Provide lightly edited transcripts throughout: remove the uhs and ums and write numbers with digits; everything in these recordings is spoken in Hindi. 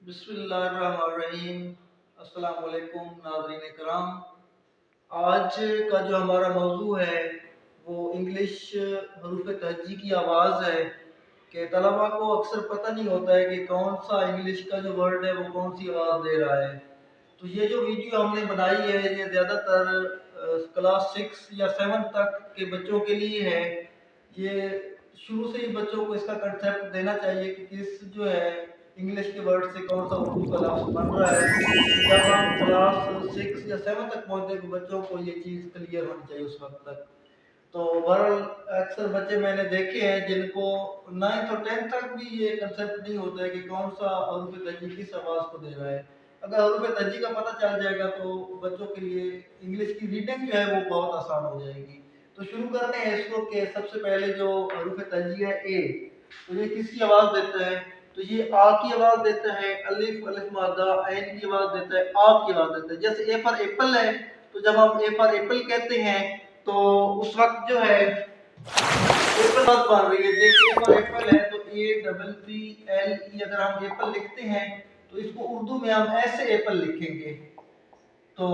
बिस्मिल्लाहिर्रहमानिर्रहीम। अस्सलाम वालेकुम नाज़रीन कराम। आज का जो हमारा मौजू है वो इंग्लिश हरूफ तहज्जी की आवाज़ है कि तलबा को अक्सर पता नहीं होता है कि कौन सा इंग्लिश का जो वर्ड है वो कौन सी आवाज़ दे रहा है। तो ये जो वीडियो हमने बनाई है ये ज़्यादातर क्लास 6 या 7 तक के बच्चों के लिए है। ये शुरू से ही बच्चों को इसका कंसेप्ट देना चाहिए कि किस जो है इंग्लिश के वर्ड से कौन सा उर्दू का लफ्ज़ बन रहा है। तो जब हम क्लास 6 या 7 तक पहुँचते तो बच्चों को ये चीज़ क्लियर होनी चाहिए उस वक्त तक। तो बहरहाल अक्सर बच्चे मैंने देखे हैं जिनको 9th और 10th तक भी ये कंसेप्ट नहीं होता है कि कौन सा हरूफ तहज्जी किस आवाज़ को दे रहा है। अगर हरूफ तहज्जी का पता चल जाएगा तो बच्चों के लिए इंग्लिश की रीडिंग जो है वो बहुत आसान हो जाएगी। तो शुरू करते हैं इसको कि सबसे पहले जो हरूफ तहज्जी है ए, तो ये किसकी आवाज़ देता है? तो ये आ की आवाज़ देता है, अलिफ अलिफ मादा ऐन की आवाज़ देता है, आ की आवाज़ देता है। जैसे ए फॉर एप्पल है, तो जब हम ए फॉर एप्पल कहते हैं तो उस वक्त जो है एप्पल बात बन रही है। देखिए एप्पल एप्पल है तो A double P L E, अगर हम एप्पल लिखते हैं तो इसको उर्दू में हम ऐसे एप्पल लिखेंगे। तो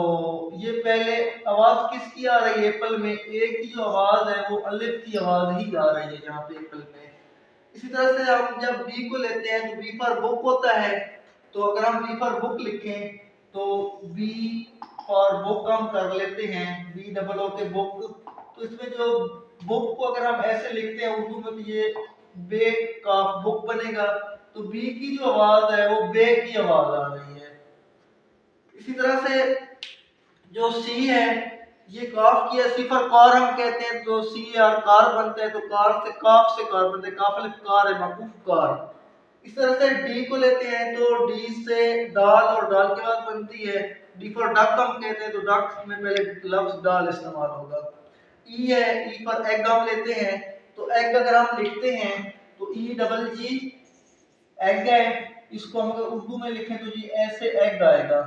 ये पहले आवाज किसकी आ रही है? एप्पल में ए की जो आवाज है वो अलिफ की आवाज ही आ रही है यहाँ पे एप्पल में। इसी तरह से हम जब बी को लेते हैं तो बी फॉर बुक होता है। तो अगर हम बी फॉर बुक लिखें तो बी फॉर बुक हम कर लेते हैं, बी डबल ओ के बुक। तो इसमें जो बुक को अगर हम ऐसे लिखते हैं उर्दू में तो ये बे का बुक बनेगा। तो बी की जो आवाज है वो बे की आवाज आ रही है। इसी तरह से जो सी है ये काफ की है, सिफर कार हम कहते हैं तो सी आर कार बनता है। तो कार से काफ से कार बनता है, काफ अलिफ कार है, मकूफ कार। इस तरह से डी को लेते हैं तो डी से दाल और दाल के बाद बनती है। डी फॉर डक हम कहते हैं तो डक में पहले लफ्ज दाल इस्तेमाल होगा। ई है, ई पर एग हम लेते हैं तो एग अगर हम लिखते हैं तो ई डबल जी एग है। इसको हम अगर उर्दू में लिखें तो ये ऐसे एग आएगा।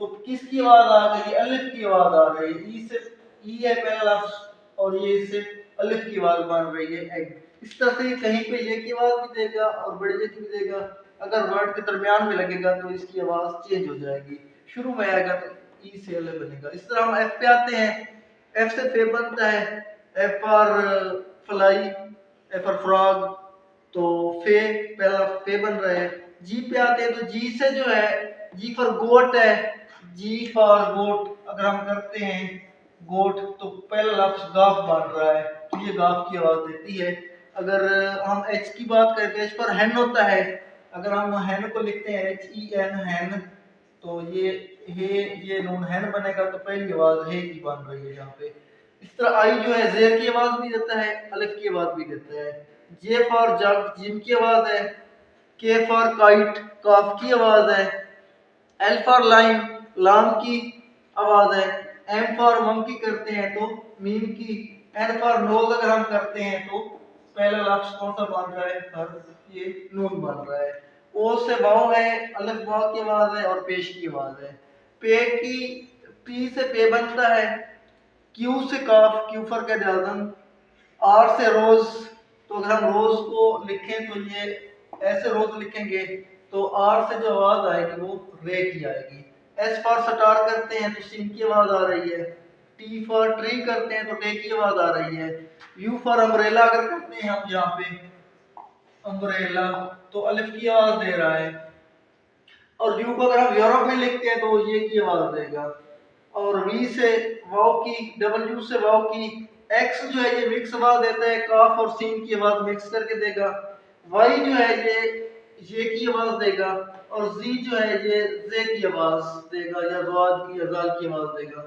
तो किसकी आवाज आ गई? अलिफ की आवाज आ गई। ई से ई है पहला लफ्ज और ये इससे अलिफ की आवाज बन रही है एग। इस तरह से कहीं पे ये की आवाज भी देगा और बड़े ये की भी देगा। अगर वर्ड के दरमियान में लगेगा तो इसकी आवाज चेंज हो जाएगी। शुरू में आएगा तो ई से अलिफ बनेगा। इस तरह हम एफ पे आते हैं। एफ से फे बनता है, F for fly, F for frog. तो फे पहला फे बन रहा है। जी पे आते हैं तो जी से जो है जी फॉर गोट है, जी फॉर गोट अगर हम करते हैं गोट तो पहला लफ्ज गाफ बन रहा है। तो ये गाफ की आवाज देती है। अगर हम एच की बात करें तो एच पर हैन होता है। अगर हम हैन को लिखते हैं एच ई एन हैन तो ये हे ये नून हैन बनेगा। तो पहली आवाज हे की बन रही है यहाँ पे। इस तरह आई जो है जेर की आवाज भी देता है, अलिफ की आवाज भी देता है। जे फॉर जग जिम की आवाज है, के फॉर काइट काफ की आवाज है, एल फॉर लाइन लाम की आवाज है, एम फॉर मंकी करते हैं तो मीम की, एन फॉर नोज अगर हम करते हैं तो पहला लफ्ज कौन सा बन रहा है? हर ये नून बन रहा है। ओ से वाव है, अलिफ वाव की आवाज है और पेश की आवाज है। पे की पी से पे बनता है, क्यू से काफ क्यू फॉर के जाजम, आर से रोज। तो अगर हम रोज को लिखें तो ये ऐसे रोज लिखेंगे तो आर से जो आवाज आएगी वो रे की आएगी। एस फॉर स्टार करते हैं तो सिन की आवाज आ रही है। टी फॉर ट्री करते हैं तो टे की आवाज आ रही है। यू फॉर अम्ब्रेला अगर करते हैं हम यहाँ पे अम्ब्रेला तो अलिफ की आवाज दे रहा है। और यू को अगर हम यूरोप में लिखते हैं तो ये की आवाज देगा। और वी से वाव की, डब्ल्यू से वाव की, एक्स जो है ये मिक्स आवाज देता है, काफ और सीन की आवाज मिक्स करके देगा। वाई जो है ये की आवाज देगा। और जी जो है ये जे की आवाज देगा या ज़ाद की या ज़ाल की आवाज देगा।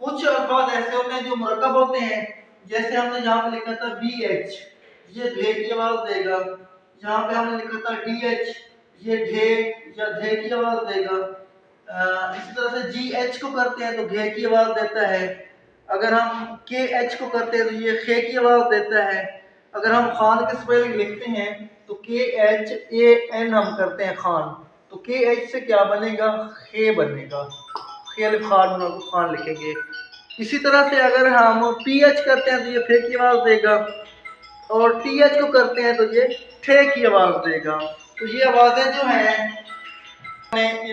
कुछ अल्फाज ऐसे होते हैं जो मुरक्कब होते हैं, जैसे हमने यहाँ पे लिखा था बी एच, ये भे की आवाज देगा। यहाँ पे हमने लिखा था डी एच, ये ढे या धे की आवाज देगा। इसी तरह से जी एच को करते हैं तो घे की आवाज देता है। अगर हम के एच को करते हैं तो ये खे की आवाज देता है। अगर हम खान के स्पेलिंग लिखते हैं तो के एच ए एन हम करते हैं खान, तो के एच से क्या बनेगा? खे बनेगा। खे अलिफ खान खान लिखेंगे। इसी तरह से अगर हम पी एच करते हैं तो ये फे की आवाज देगा और टी एच को करते हैं तो ये ठे की आवाज देगा। तो ये आवाजें जो हैं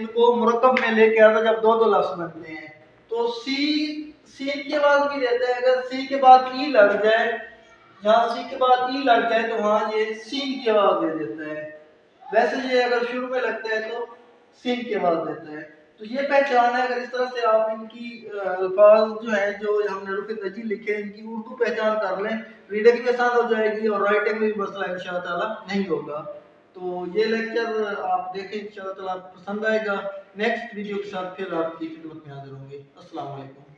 इनको मुरक्कब में लेके आता जब दो दो लफ्ज बनते हैं। तो सीन के बाद भी देते हैं, अगर सी के बाद ई लग जाए, यहाँ सी के बाद ई लग जाए तो वहाँ ये सीन के बाद दे देता है। वैसे ये अगर शुरू में लगता है तो सीन के बाद देता है। तो ये पहचान है। अगर इस तरह से आप इनकी अल्फाज जो है जो हमने हरूफ तजी लिखे इनकी उर्दू पहचान कर लें, रीडिंग भी आसान हो जाएगी और राइटिंग में भी मसला इंशाअल्लाह ताला नहीं होगा। तो ये लेक्चर आप देखें, इंशाअल्लाह ताला पसंद आएगा। नेक्स्ट वीडियो के साथ फिर आपकी खिदमत में हाजिर होंगे। अस्सलाम वालेकुम।